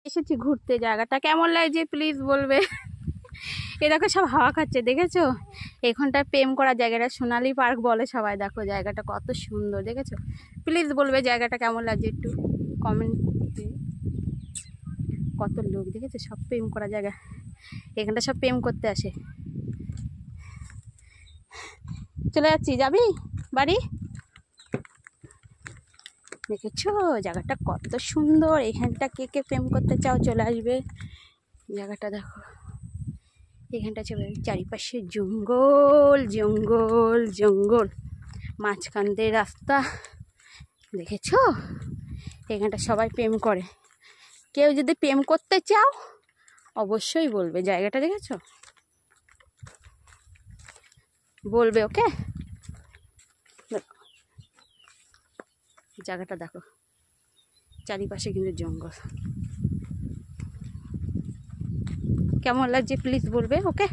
এসেছি ঘুরতে, জায়গাটা কেমন লাগছে প্লিজ বলবে। এ দেখো সব হাওয়া খাচ্ছে, দেখেছো? এখানটায় প্রেম করা জায়গাটা সোনালী পার্ক বলে সবাই। দেখো জায়গাটা কত সুন্দর, দেখেছো? প্লিজ বলবে জায়গাটা কেমন লাগছে একটু কমেন্টে। কত লোক, দেখেছো? সব প্রেম করা জায়গা, এখানটা সব প্রেম করতে আসে। চলে যাচ্ছি, যাবি বাড়ি? দেখেছো জায়গাটা কত সুন্দর। এখানটা কে কে প্রেম করতে চাও চলে আসবে। জায়গাটা দেখো, এখানটা চলে, চারিপাশে জঙ্গল জঙ্গল জঙ্গল, মাঝখান দিয়ে রাস্তা। দেখেছো এখানটা সবাই প্রেম করে। কেউ যদি প্রেম করতে চাও অবশ্যই বলবে। জায়গাটা দেখেছো? বলবে, ওকে? জায়গাটা দেখো, চারিপাশে কিন্তু জঙ্গল। কেমন লাগছে প্লিজ বলবে, ওকে?